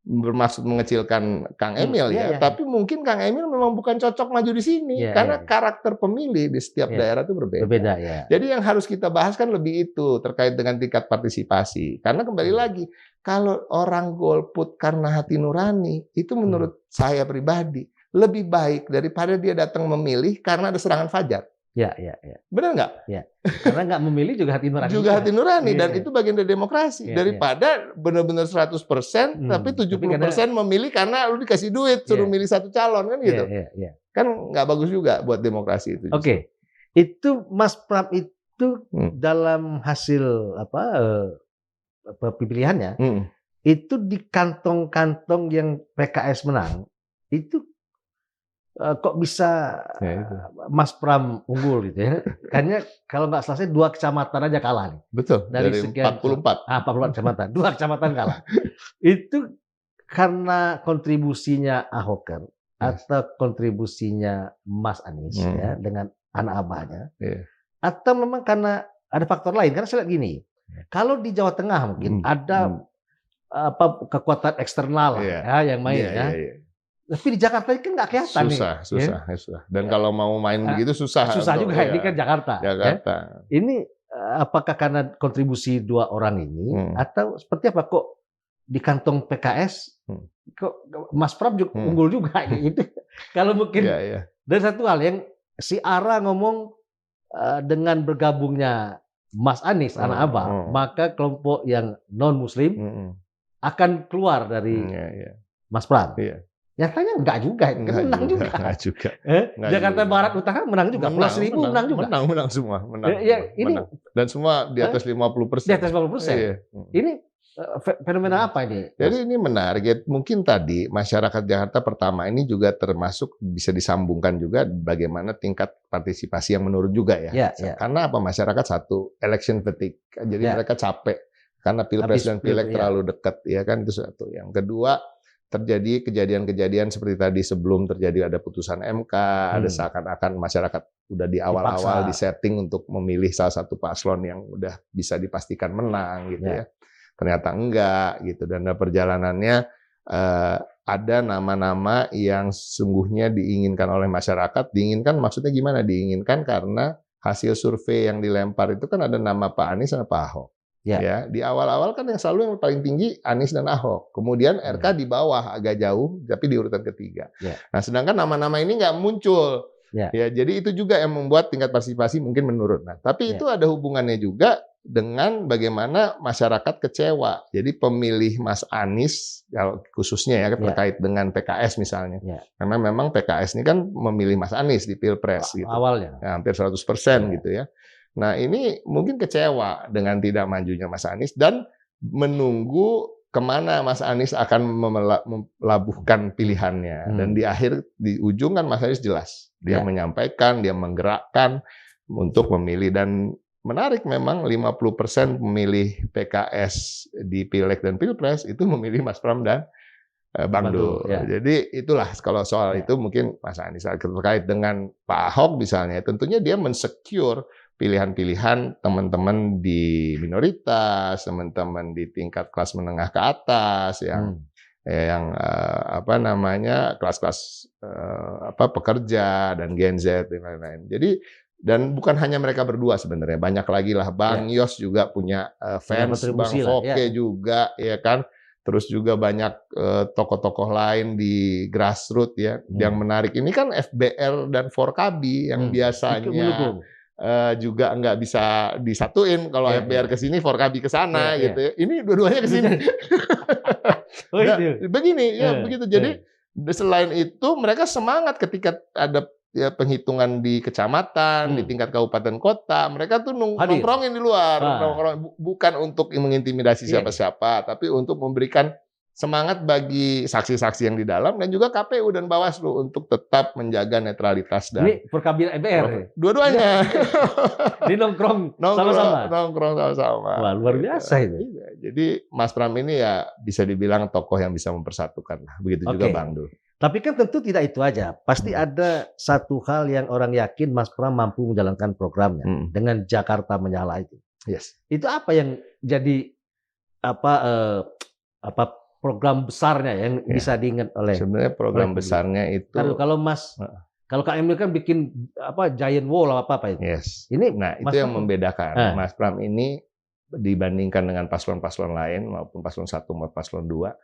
bermaksud mengecilkan Kang Emil tapi mungkin Kang Emil memang bukan cocok maju di sini. Karena karakter pemilih di setiap daerah itu berbeda. Jadi yang harus kita bahas kan lebih itu, terkait dengan tingkat partisipasi. Karena kembali lagi, kalau orang golput karena hati nurani, itu menurut saya pribadi lebih baik daripada dia datang memilih karena ada serangan fajar. Ya. Benar nggak? Ya. Karena nggak memilih juga hati nurani. Juga hati nurani, dan Iya. itu bagian dari demokrasi. Daripada benar-benar 100%, tapi 70% memilih karena lu dikasih duit, suruh milih satu calon, kan gitu. Kan nggak bagus juga buat demokrasi itu. Oke. Itu Mas Pram itu dalam hasil pemilihannya, itu di kantong-kantong yang PKS menang, itu kok bisa Mas Pram unggul gitu ya? Karena kalau nggak salah 2 kecamatan aja kalah nih. Betul. Dari sekian 44. 44 kecamatan, 2 kecamatan kalah. Itu karena kontribusinya Ahoker atau kontribusinya Mas Anies ya dengan anak abahnya, atau memang karena ada faktor lain? Karena saya lihat gini, kalau di Jawa Tengah mungkin ada kekuatan eksternal ya yang main ya. Tapi di Jakarta kan nggak kelihatan susah. Dan kalau mau main begitu susah juga. Ini kan Jakarta. Ya. Ini apakah karena kontribusi 2 orang ini atau seperti apa kok di kantong PKS kok Mas Pram juga unggul juga gitu. Kalau mungkin dan satu hal yang si Ara ngomong dengan bergabungnya Mas Anies anak abah, maka kelompok yang non Muslim akan keluar dari Mas Pram. Nyatanya enggak juga, menang juga. Enggak juga. Jakarta Barat Utara menang juga. Pulau Seribu menang juga. Menang semua. Menang. Ini dan semua di atas 50%. Di atas 50%. Ini fenomena apa ini? Jadi ini menarik ya. Mungkin tadi masyarakat Jakarta pertama ini juga termasuk bisa disambungkan juga bagaimana tingkat partisipasi yang menurun juga ya. Karena apa? Masyarakat satu election fatigue. Jadi mereka capek karena pilpres dan pileg terlalu dekat, ya kan, itu satu. Yang kedua, terjadi kejadian-kejadian seperti tadi sebelum terjadi ada putusan MK, ada seakan-akan masyarakat udah di awal-awal disetting untuk memilih salah satu paslon yang udah bisa dipastikan menang gitu ya. Ternyata enggak gitu, dan perjalanannya ada nama-nama yang sungguhnya diinginkan oleh masyarakat. Diinginkan maksudnya gimana? Diinginkan karena hasil survei yang dilempar itu kan ada nama Pak Anies dan Pak Ahok. Ya, di awal-awal kan yang selalu yang paling tinggi Anies dan Ahok. Kemudian RK di bawah agak jauh, tapi di urutan ketiga. Nah, sedangkan nama-nama ini nggak muncul. Ya, jadi itu juga yang membuat tingkat partisipasi mungkin menurun. Nah, tapi itu ada hubungannya juga dengan bagaimana masyarakat kecewa. Jadi pemilih Mas Anies, kalau khususnya ya terkait dengan PKS misalnya. Karena memang PKS ini kan memilih Mas Anies di Pilpres gitu. Awalnya. Ya, hampir 100% gitu ya. Nah, ini mungkin kecewa dengan tidak majunya Mas Anies dan menunggu kemana Mas Anies akan melabuhkan pilihannya. Dan di ujung kan Mas Anies jelas. Dia menyampaikan, dia menggerakkan untuk memilih. Dan menarik memang 50% pemilih PKS di Pileg dan Pilpres itu memilih Mas Pram dan Bang Dul. Jadi itulah kalau soal itu mungkin Mas Anies terkait dengan Pak Ahok misalnya. Tentunya dia mensecure pilihan-pilihan teman-teman di minoritas, teman-teman di tingkat kelas menengah ke atas, yang kelas-kelas pekerja dan Gen Z dan lain-lain. Jadi dan bukan hanya mereka berdua sebenarnya, banyak lagi lah. Bang Yos juga punya fans, Bang Foke juga, ya kan. Terus juga banyak tokoh-tokoh lain di grassroots ya. Yang menarik ini kan FBR dan Forkabi yang biasanya juga nggak bisa disatuin. Kalau FBR ke sini, Forkabi ke sana gitu ya. Ini dua-duanya ke sini. Begini ya, begitu. Jadi selain itu mereka semangat ketika ada penghitungan di kecamatan, di tingkat kabupaten kota, mereka tuh nongkrongin di luar, bukan untuk mengintimidasi siapa-siapa, tapi untuk memberikan semangat bagi saksi-saksi yang di dalam dan juga KPU dan Bawaslu untuk tetap menjaga netralitas dan ini Forkabi MBR. Dua-duanya. Ini nongkrong sama-sama. Nongkrong sama-sama. Wah, luar biasa itu. Jadi Mas Pram ini ya bisa dibilang tokoh yang bisa mempersatukan. Begitu juga Bang Dul. Tapi kan tentu tidak itu aja. Pasti ada satu hal yang orang yakin Mas Pram mampu menjalankan programnya dengan Jakarta Menyala itu. Itu apa yang jadi program besarnya yang bisa diingat oleh sebenarnya program besarnya itu kalau Kak Emil kan bikin giant wall apa itu. Ini itu yang membedakan Mas Pram ini dibandingkan dengan paslon-paslon lain maupun paslon 1 maupun paslon 2.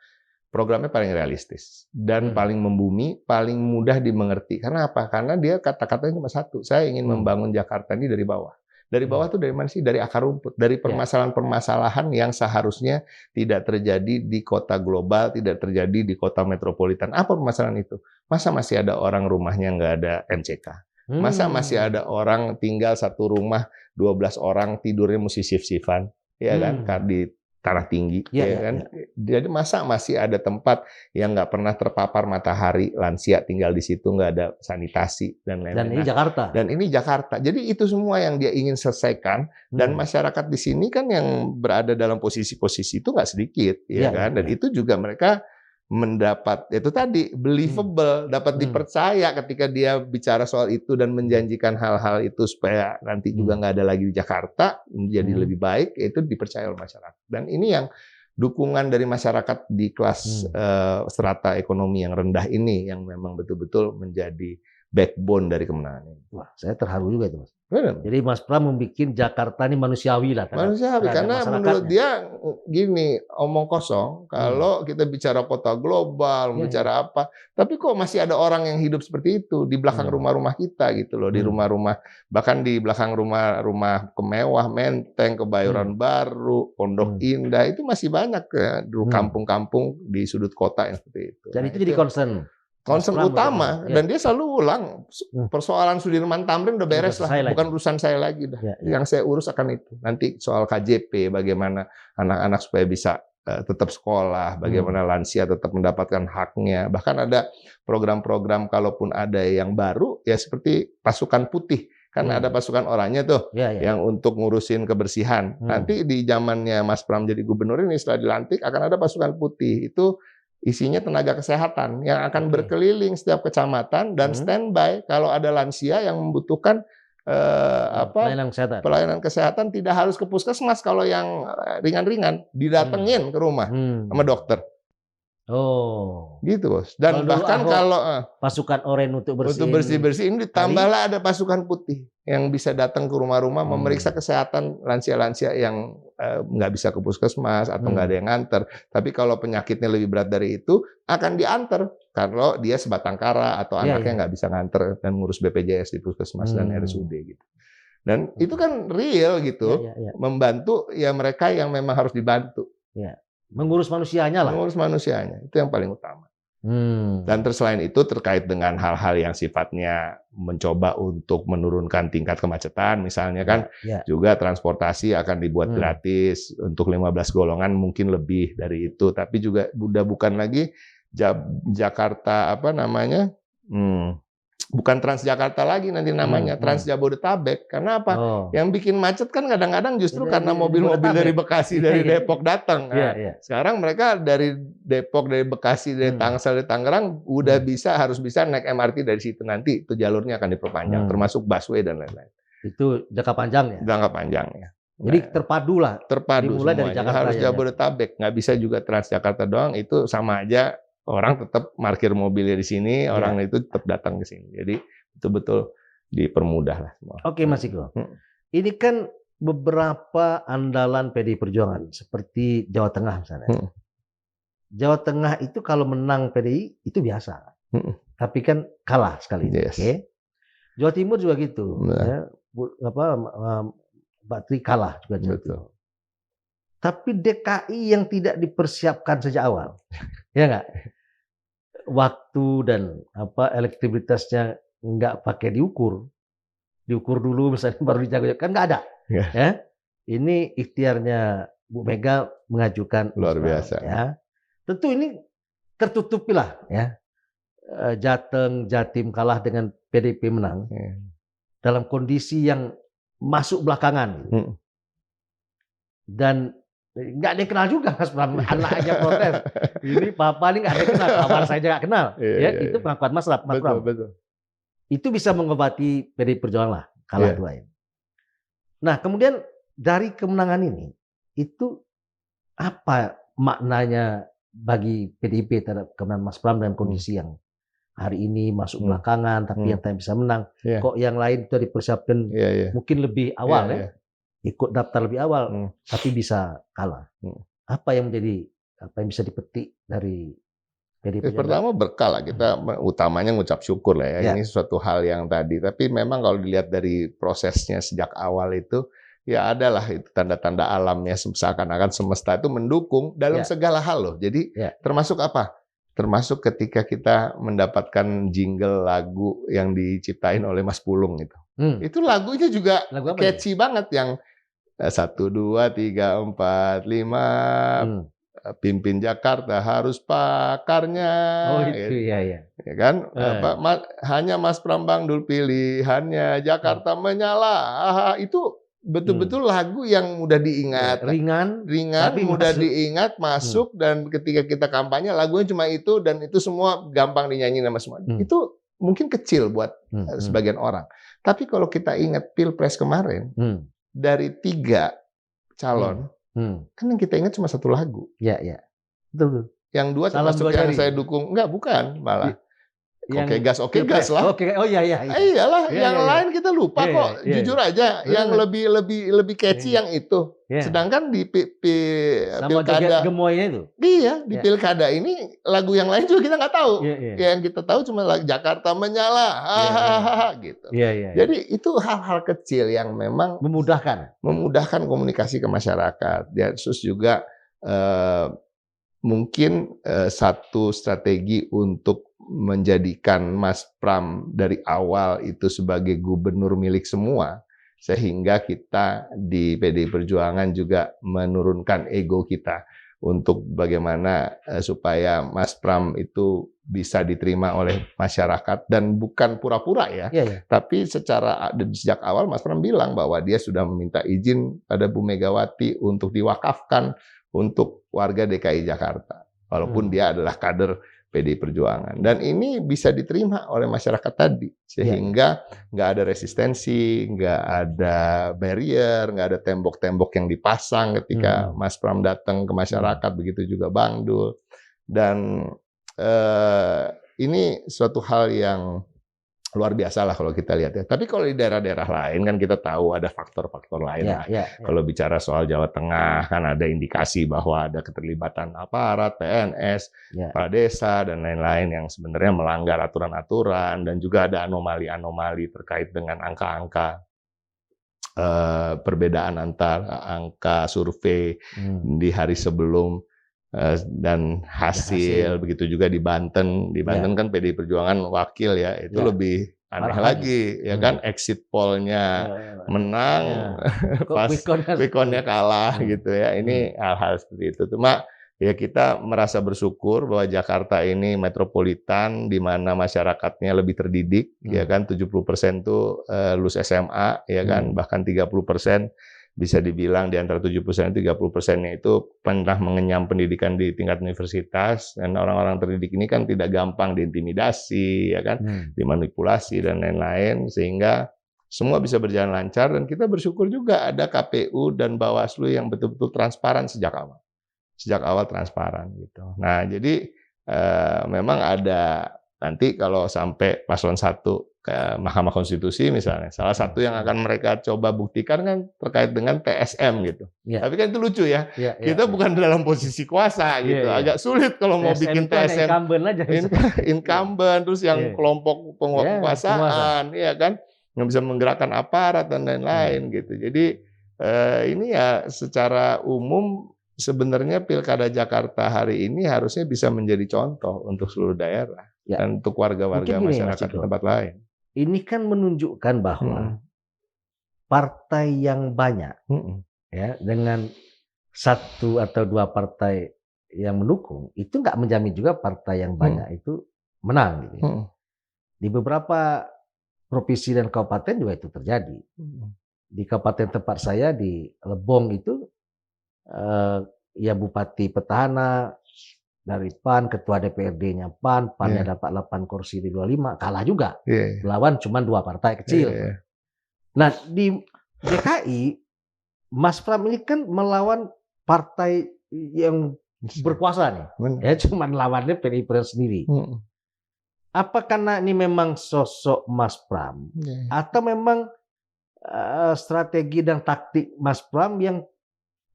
programnya paling realistis dan paling membumi, paling mudah dimengerti. Karena apa? Karena dia kata-katanya cuma satu, saya ingin membangun Jakarta ini dari bawah. Dari bawah tuh dari mana sih? Dari akar rumput, dari permasalahan-permasalahan yang seharusnya tidak terjadi di kota global, tidak terjadi di kota metropolitan. Apa permasalahan itu? Masa masih ada orang rumahnya nggak ada MCK? Masa masih ada orang tinggal satu rumah 12 orang tidurnya mesti shift-shiftan, ya kan? Di tanah tinggi, ya kan? Jadi masa masih ada tempat yang nggak pernah terpapar matahari, lansia tinggal di situ, nggak ada sanitasi dan lain-lain. Dan ini Jakarta. Dan ini Jakarta. Jadi itu semua yang dia ingin selesaikan. Dan masyarakat di sini kan yang berada dalam posisi-posisi itu nggak sedikit, ya kan? Dan itu juga mereka mendapat itu tadi believable, dapat dipercaya ketika dia bicara soal itu dan menjanjikan hal-hal itu supaya nanti juga nggak ada lagi di Jakarta menjadi lebih baik, itu dipercaya oleh masyarakat. Dan ini yang dukungan dari masyarakat di kelas strata ekonomi yang rendah ini yang memang betul-betul menjadi backbone dari kemenangan ini. Wah, saya terharu juga itu, Mas. Benar. Jadi Mas Pram membuat Jakarta ini manusiawi lah. Manusiawi, karena menurut dia gini, omong kosong kalau kita bicara kota global, bicara apa, tapi kok masih ada orang yang hidup seperti itu di belakang rumah-rumah kita gitu loh, di rumah-rumah, bahkan di belakang rumah-rumah kemewah, Menteng, Kebayoran Baru, Pondok Indah, itu masih banyak ya, di kampung-kampung di sudut kota yang seperti itu. Dan itu jadi concern utama, dan dia selalu ulang persoalan Sudirman Tamrin udah beres lah, bukan urusan saya lagi dah. Yang saya urus akan itu. Nanti soal KJP, bagaimana anak-anak supaya bisa tetap sekolah, bagaimana lansia tetap mendapatkan haknya. Bahkan ada program-program kalaupun ada yang baru ya seperti pasukan putih. Kan ada pasukan oranye tuh yang untuk ngurusin kebersihan. Nanti di zamannya Mas Pram jadi gubernur ini setelah dilantik akan ada pasukan putih. Itu isinya tenaga kesehatan yang akan berkeliling setiap kecamatan dan standby kalau ada lansia yang membutuhkan pelayanan kesehatan, tidak harus ke puskesmas. Kalau yang ringan-ringan didatengin ke rumah sama dokter. Oh, gitu Bos. Dan bahkan kalau pasukan oranye untuk bersih-bersih ini ditambahlah ada pasukan putih yang bisa datang ke rumah-rumah memeriksa kesehatan lansia-lansia yang nggak bisa ke puskesmas atau nggak ada yang nganter. Tapi kalau penyakitnya lebih berat dari itu akan diantar kalau dia sebatang kara atau anaknya nggak bisa nganter dan ngurus BPJS di puskesmas dan RSUD gitu. Dan itu kan real gitu, membantu ya mereka yang memang harus dibantu. Mengurus manusianya lah. Mengurus manusianya, itu yang paling utama. Dan selain itu terkait dengan hal-hal yang sifatnya mencoba untuk menurunkan tingkat kemacetan, misalnya kan juga transportasi akan dibuat gratis untuk 15 golongan, mungkin lebih dari itu. Tapi juga udah bukan lagi Jakarta apa namanya? Bukan Transjakarta lagi nanti namanya, Trans Jabodetabek. Karena apa? Yang bikin macet kan kadang-kadang justru karena mobil-mobil dari Bekasi, dari Depok datang. Sekarang mereka dari Depok, dari Bekasi, dari Tangsel, dari Tangerang udah harus bisa naik MRT dari situ. Nanti itu jalurnya akan diperpanjang, termasuk busway dan lain-lain. Itu jangka panjang ya? Jangka panjang ya. Jadi terpadu lah. Terpadu dimulai semuanya. Dari Jakarta harus Jabodetabek, nggak bisa juga Transjakarta doang. Itu sama aja. Orang tetap parkir mobilnya di sini, orang itu tetap datang ke sini. Jadi betul-betul dipermudah lah semua. Oke Mas Iko, ini kan beberapa andalan PDI Perjuangan seperti Jawa Tengah misalnya. Jawa Tengah itu kalau menang PDI itu biasa, tapi kan kalah sekali. Jawa Timur juga gitu, Mbak Tri kalah juga. Tapi DKI yang tidak dipersiapkan sejak awal, ya nggak? Waktu dan elektabilitasnya nggak pakai diukur dulu misalnya baru dijago, kan nggak ada. Ya, ini ikhtiarnya Bu Mega mengajukan luar biasa. Ya, tentu ini tertutupi lah. Ya, Jateng, Jatim kalah dengan PDIP menang dalam kondisi yang masuk belakangan dan nggak ada yang kenal juga Mas Pram, anak aja protes. Ini papa ini nggak ada yang kenal, kawan saya nggak kenal. Itu pengakuan Mas Pram. Betul. Itu bisa mengobati PDI Perjuangan lah, kalah dua ini. Nah kemudian dari kemenangan ini, itu apa maknanya bagi PDIP terhadap kemenangan Mas Pram dengan kondisi yang hari ini masuk belakangan, tapi yang bisa menang. Kok yang lain itu dipersiapkan mungkin lebih awal ikut daftar lebih awal, tapi bisa kalah. Apa yang menjadi apa yang bisa dipetik dari PDI Perjuangan? Pertama berkah lah, kita utamanya ngucap syukur lah ya. Ini suatu hal yang tadi, tapi memang kalau dilihat dari prosesnya sejak awal itu, ya adalah itu tanda-tanda alamnya, seakan-akan semesta itu mendukung dalam segala hal loh. Jadi termasuk apa? Termasuk ketika kita mendapatkan jingle lagu yang diciptain oleh Mas Pulung itu. Itu lagunya juga catchy banget, yang 1, 2, 3, 4, 5 pimpin Jakarta harus pakarnya. Oh itu ya kan? Hanya Mas Pram Bang Dul pilihannya, Jakarta menyala. Itu betul-betul lagu yang mudah diingat, ringan, mudah diingat, masuk, dan ketika kita kampanye lagunya cuma itu, dan itu semua gampang dinyanyi sama semua. Itu mungkin kecil buat sebagian orang. Tapi kalau kita ingat Pilpres kemarin, dari 3 calon, kan yang kita ingat cuma 1 lagu. Iya. Betul. Yang 2 termasuk yang saya dukung. Bukan, malah. Oke gas lah. Oh iya. Iyalah, yang lain kita lupa kok. Jujur aja, yang lebih catchy yang itu. Sedangkan di pilkada gemoynya itu. Iya, di pilkada ini lagu yang lain juga kita nggak tahu. Yang kita tahu cuma Jakarta menyala, gitu. Jadi itu hal-hal kecil yang memang memudahkan komunikasi ke masyarakat. Ya, terus juga mungkin satu strategi untuk menjadikan Mas Pram dari awal itu sebagai gubernur milik semua, sehingga kita di PDI Perjuangan juga menurunkan ego kita untuk bagaimana supaya Mas Pram itu bisa diterima oleh masyarakat, dan bukan pura-pura ya. Tapi sejak awal Mas Pram bilang bahwa dia sudah meminta izin pada Bu Megawati untuk diwakafkan untuk warga DKI Jakarta, walaupun dia adalah kader PDI Perjuangan. Dan ini bisa diterima oleh masyarakat tadi, sehingga nggak ada resistensi, nggak ada barrier, nggak ada tembok-tembok yang dipasang ketika Mas Pram datang ke masyarakat, begitu juga Bang Dul. Dan ini suatu hal yang luar biasa lah kalau kita lihat ya. Tapi kalau di daerah-daerah lain kan kita tahu ada faktor-faktor lain lah. Kalau bicara soal Jawa Tengah kan ada indikasi bahwa ada keterlibatan aparat, PNS, kepala desa, dan lain-lain yang sebenarnya melanggar aturan-aturan, dan juga ada anomali-anomali terkait dengan angka-angka perbedaan antar angka survei di hari sebelum dan hasil. Begitu juga di Banten. Di Banten kan PDI Perjuangan wakil ya, itu lebih aneh lagi ya kan, exit poll-nya menang, pas quick-count-nya kalah gitu ya. Ini hal-hal seperti itu. Cuma ya kita merasa bersyukur bahwa Jakarta ini metropolitan di mana masyarakatnya lebih terdidik ya kan, 70% tuh lulus SMA ya kan, bahkan 30% bisa dibilang di antara 70% 30%-nya itu pernah mengenyam pendidikan di tingkat universitas, dan orang-orang terdidik ini kan tidak gampang diintimidasi ya kan, dimanipulasi dan lain-lain, sehingga semua bisa berjalan lancar. Dan kita bersyukur juga ada KPU dan Bawaslu yang betul-betul transparan sejak awal transparan gitu. Nah, jadi memang ada nanti kalau sampai paslon 1 ke Mahkamah Konstitusi misalnya, salah satu yang akan mereka coba buktikan kan terkait dengan TSM gitu. Tapi kan itu lucu ya, kita bukan dalam posisi kuasa gitu. Agak sulit kalau mau bikin TSM incumbent, terus yang kelompok penguasaan, ya kan, yang bisa menggerakkan aparat dan lain-lain gitu. Jadi ini ya secara umum sebenarnya Pilkada Jakarta hari ini harusnya bisa menjadi contoh untuk seluruh daerah dan untuk warga-warga masyarakat di tempat lain. Ini kan menunjukkan bahwa partai yang banyak, ya, dengan 1 atau 2 partai yang mendukung, itu nggak menjamin juga partai yang banyak itu menang. Gitu. Di beberapa provinsi dan kabupaten juga itu terjadi. Di kabupaten tempat saya di Lebong itu, ya bupati petahana dari PAN, ketua DPRD-nya PAN-nya dapat 8 kursi di 25, kalah juga. Lawan cuma 2 partai kecil. Nah, di DKI, Mas Pram ini kan melawan partai yang berkuasa nih. Ya, cuma lawannya PDI Perjuangan sendiri. Apa karena ini memang sosok Mas Pram? Atau memang strategi dan taktik Mas Pram yang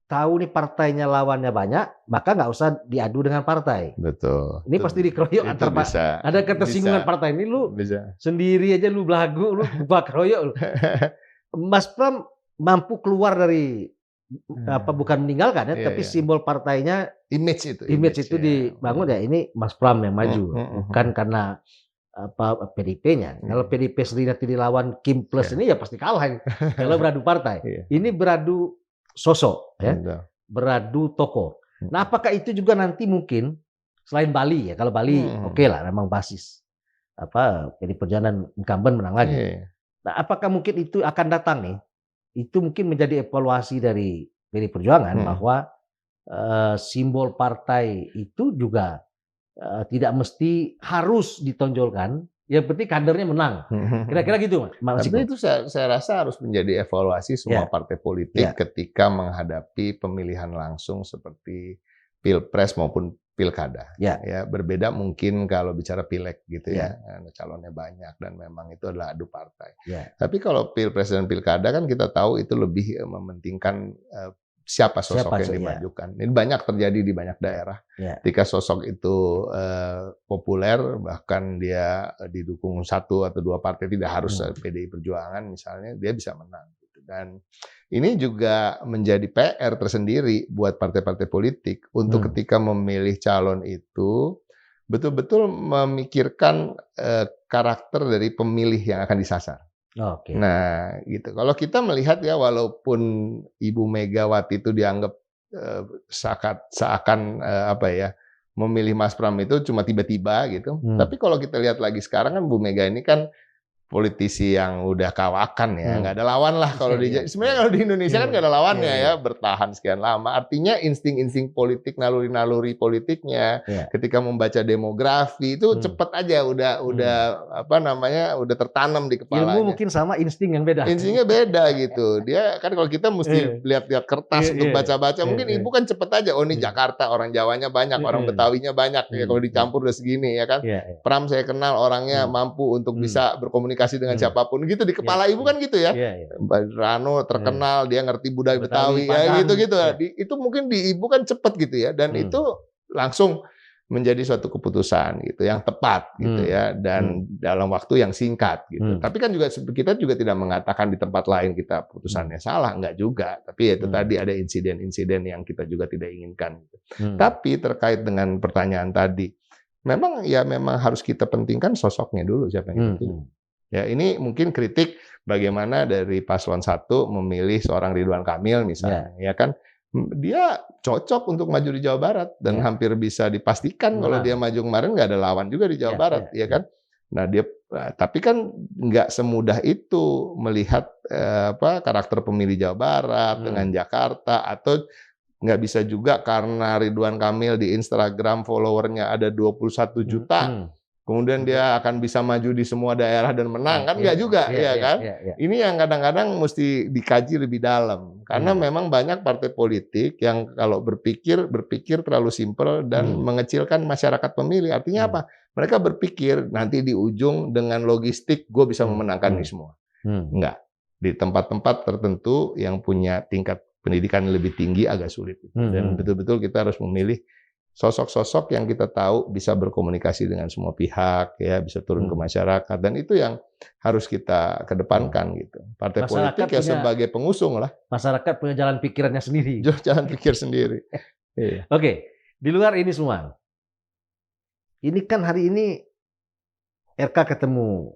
tahu nih partainya lawannya banyak, maka nggak usah diadu dengan partai. Betul. Ini pasti dikeroyok antar bisa, ada ketersinggungan partai ini, lu sendiri aja lu belagu, lu keroyok lu. Mas Pram mampu keluar dari bukan meninggalkan ya, tapi simbol partainya, image itu dibangun ya. Ini Mas Pram yang maju, bukan karena PDIP-nya. Kalau PDIP sendiri nanti dilawan Kim Plus ini ya pasti kalah. Kalau beradu partai, ini beradu sosok ya, beradu tokoh. Nah, apakah itu juga nanti mungkin selain Bali ya? Kalau Bali oke lah, memang basis PD Perjuangan incumbent menang lagi. Nah, apakah mungkin itu akan datang nih? Itu mungkin menjadi evaluasi dari PD Perjuangan bahwa simbol partai itu juga tidak mesti harus ditonjolkan. Yang penting kadernya menang. Kira-kira gitu, Mas. Tapi itu saya rasa harus menjadi evaluasi semua partai politik ketika menghadapi pemilihan langsung seperti Pilpres maupun Pilkada. Ya, berbeda mungkin kalau bicara pileg gitu ya, calonnya banyak dan memang itu adalah adu partai. Tapi kalau Pilpres dan Pilkada kan kita tahu itu lebih mementingkan siapa sosok yang dimajukan. Ini banyak terjadi di banyak daerah. Ketika sosok itu populer, bahkan dia didukung 1 atau 2 partai, tidak harus PDI Perjuangan misalnya, dia bisa menang. Dan ini juga menjadi PR tersendiri buat partai-partai politik untuk ketika memilih calon itu betul-betul memikirkan karakter dari pemilih yang akan disasar. Nah, gitu. Kalau kita melihat ya, walaupun Ibu Megawati itu dianggap seakan memilih Mas Pram itu cuma tiba-tiba gitu. Tapi kalau kita lihat lagi sekarang kan Bu Mega ini kan politisi yang udah kawakan ya, nggak ada lawan lah kalau sebenarnya kalau di Indonesia kan nggak ada lawannya ya, bertahan sekian lama. Artinya insting-insting politik, naluri-naluri politiknya, ketika membaca demografi itu cepet aja udah udah tertanam di kepalanya. Ilmu mungkin sama, insting yang beda. Instingnya beda gitu. Dia kan kalau kita mesti lihat-lihat kertas untuk baca-baca, mungkin ibu kan cepet aja. Oh ini Jakarta, orang Jawanya banyak, orang Betawinya banyak. Ya kalau dicampur udah segini ya kan. Pram saya kenal orangnya mampu untuk bisa berkomunikasi dengan siapapun gitu di kepala ibu kan gitu ya. Rano terkenal, dia ngerti budaya Betawi ya gitu-gitu. Itu mungkin di ibu kan cepet gitu ya, dan itu langsung menjadi suatu keputusan gitu yang tepat gitu ya, dan dalam waktu yang singkat gitu. Tapi kan juga kita juga tidak mengatakan di tempat lain kita putusannya salah, enggak juga. Tapi itu tadi ada insiden-insiden yang kita juga tidak inginkan gitu. Tapi terkait dengan pertanyaan tadi, memang harus kita pentingkan sosoknya dulu, siapa yang kita pilih. Ya, ini mungkin kritik bagaimana dari paslon 1 memilih seorang Ridwan Kamil misalnya, ya kan? Dia cocok untuk maju di Jawa Barat dan hampir bisa dipastikan kalau dia maju kemarin nggak ada lawan juga di Jawa Barat, ya kan? Nah, tapi kan nggak semudah itu melihat karakter pemilih Jawa Barat dengan Jakarta, atau nggak bisa juga karena Ridwan Kamil di Instagram followernya ada 21 juta. Kemudian dia akan bisa maju di semua daerah dan menang, kan nggak juga, ya kan? Ini yang kadang-kadang mesti dikaji lebih dalam, karena memang banyak partai politik yang kalau berpikir terlalu simpel dan mengecilkan masyarakat pemilih. Artinya apa? Mereka berpikir nanti di ujung dengan logistik gue bisa memenangkan ini semua. Enggak. Di tempat-tempat tertentu yang punya tingkat pendidikan lebih tinggi agak sulit. Dan betul-betul kita harus memilih sosok-sosok yang kita tahu bisa berkomunikasi dengan semua pihak, ya, bisa turun ke masyarakat, dan itu yang harus kita kedepankan gitu. Partai politik ya sebagai pengusung lah. Masyarakat punya jalan pikirannya sendiri. Jalan pikir sendiri. Oke, di luar ini semua, ini kan hari ini RK ketemu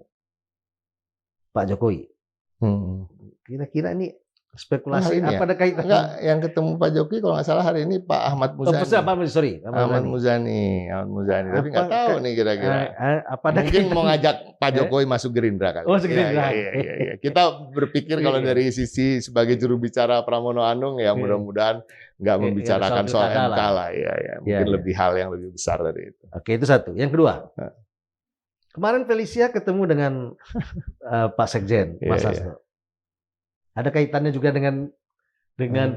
Pak Jokowi. Kira-kira ini spekulasi apa ada kaitan? Enggak, yang ketemu Pak Jokowi kalau nggak salah hari ini Pak Ahmad Muzani. Ahmad Muzani. Tapi nggak tahu nih kira-kira. Mungkin mau ngajak Pak Jokowi masuk Gerindra kali. Masuk Gerindra. Iya. Kita berpikir kalau dari sisi sebagai juru bicara Pramono Anung ya mudah-mudahan nggak membicarakan soal MK lah. Mungkin lebih hal yang lebih besar dari itu. Oke, itu satu. Yang kedua, kemarin Felicia ketemu dengan Pak Sekjen, Mas Hasto. Ada kaitannya juga dengan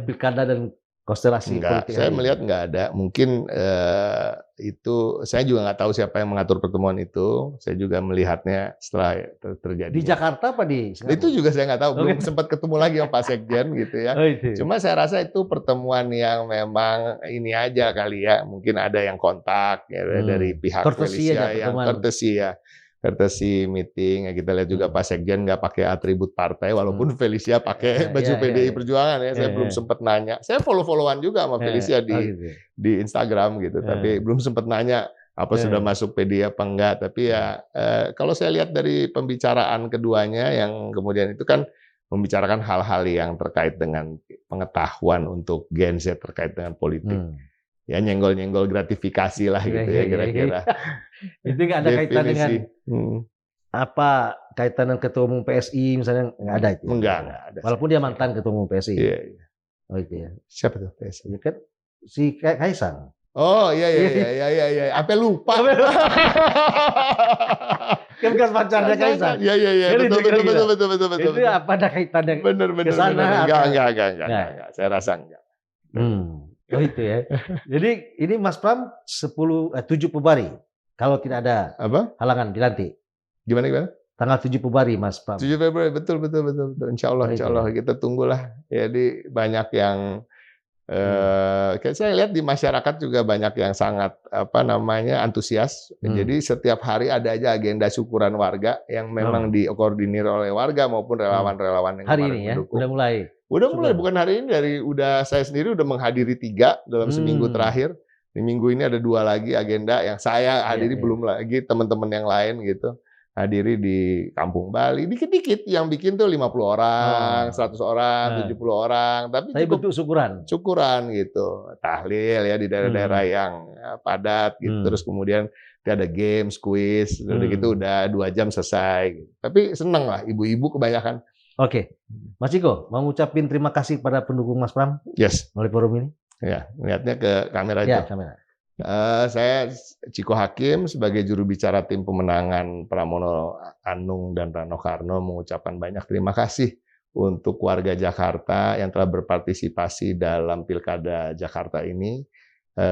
pilkada dan konstelasi Enggak, politik saya hari melihat ini? nggak ada. Mungkin itu saya juga nggak tahu siapa yang mengatur pertemuan itu. Saya juga melihatnya setelah terjadi. Di Jakarta apa di Itu Singapura? juga saya nggak tahu. Oh, Belum gitu. sempat ketemu lagi sama Pak Sekjen gitu ya. Oh, itu. Cuma saya rasa itu pertemuan yang memang ini aja kali ya. Mungkin ada yang kontak ya, dari pihak Courtesy Felicia aja yang pertemuan. courtesy ya. Courtesy meeting. Ya, kita lihat juga Pak Sekjen nggak pakai atribut partai, walaupun Felicia pakai baju PDI Perjuangan ya. Saya belum sempat nanya. Saya follow-followan juga sama Felicia di Instagram gitu. Tapi belum sempat nanya apa sudah masuk PDI apa enggak. Tapi ya kalau saya lihat dari pembicaraan keduanya yang kemudian itu kan membicarakan hal-hal yang terkait dengan pengetahuan untuk Gen Z terkait dengan politik. Ya nyenggol-nyenggol gratifikasi lah gitu ya kira-kira. Itu nggak ada kaitan dengan apa kaitan dengan ketua umum PSI misalnya, nggak ada itu? Enggak ada. Walaupun dia mantan ketua umum PSI. Iya. Oh itu ya. Siapa tuh PSI? Ya kan si Kaisang. Oh iya. Apa lupa? Kan bekas pacarnya Kaisang. Iya. Betul. Itu apa ada kaitannya? Bener. Kesana Enggak. Saya rasa enggak. Oh itu ya. Jadi ini Mas Pram 7 Februari kalau tidak ada halangan dilantik. Gimana? Tanggal 7 Februari Mas Pram. 7 Februari betul. Insya Allah kita tunggulah. Jadi banyak yang saya lihat di masyarakat juga banyak yang sangat antusias. Jadi setiap hari ada aja agenda syukuran warga yang memang dikoordinir oleh warga maupun relawan-relawan yang hari ini ya mendukung. Udah Mulai mulai bukan hari ini, saya sendiri udah menghadiri 3 dalam seminggu terakhir. Di minggu ini ada 2 lagi agenda yang saya hadiri, belum lagi teman-teman yang lain gitu. Hadiri di Kampung Bali, dikit-dikit yang bikin tuh 50 orang, 100 orang, 70 orang, tapi bentuk syukuran gitu. Tahlil ya di daerah-daerah yang padat gitu. Terus kemudian ada games, quiz, udah gitu udah 2 jam selesai. Tapi seneng lah, ibu-ibu kebanyakan. Oke, Mas Ciko, mau ngucapin terima kasih pada pendukung Mas Pram melalui forum ini? Ya, lihatnya ke kamera ya, itu. Kamera. Saya Ciko Hakim sebagai juru bicara tim pemenangan Pramono Anung dan Rano Karno mengucapkan banyak terima kasih untuk warga Jakarta yang telah berpartisipasi dalam Pilkada Jakarta ini,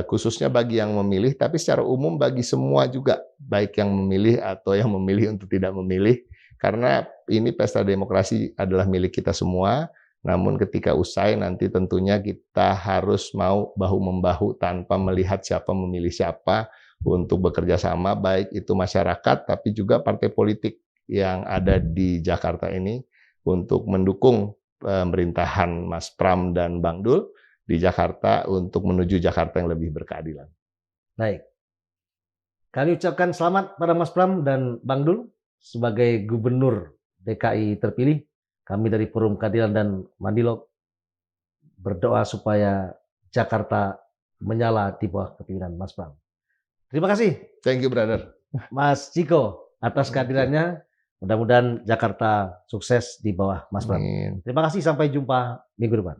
khususnya bagi yang memilih, tapi secara umum bagi semua juga, baik yang memilih atau yang memilih untuk tidak memilih. Karena ini pesta demokrasi adalah milik kita semua, namun ketika usai nanti tentunya kita harus mau bahu-membahu tanpa melihat siapa memilih siapa untuk bekerja sama, baik itu masyarakat tapi juga partai politik yang ada di Jakarta ini untuk mendukung pemerintahan Mas Pram dan Bang Dul di Jakarta untuk menuju Jakarta yang lebih berkeadilan. Baik. Kami ucapkan selamat pada Mas Pram dan Bang Dul sebagai Gubernur DKI terpilih. Kami dari Forum Keadilan dan Mandilog berdoa supaya Jakarta menyala di bawah kepemimpinan Mas Pram. Terima kasih. Thank you, brother. Mas Ciko atas kehadirannya. Mudah-mudahan Jakarta sukses di bawah Mas Pram. Terima kasih, sampai jumpa minggu depan.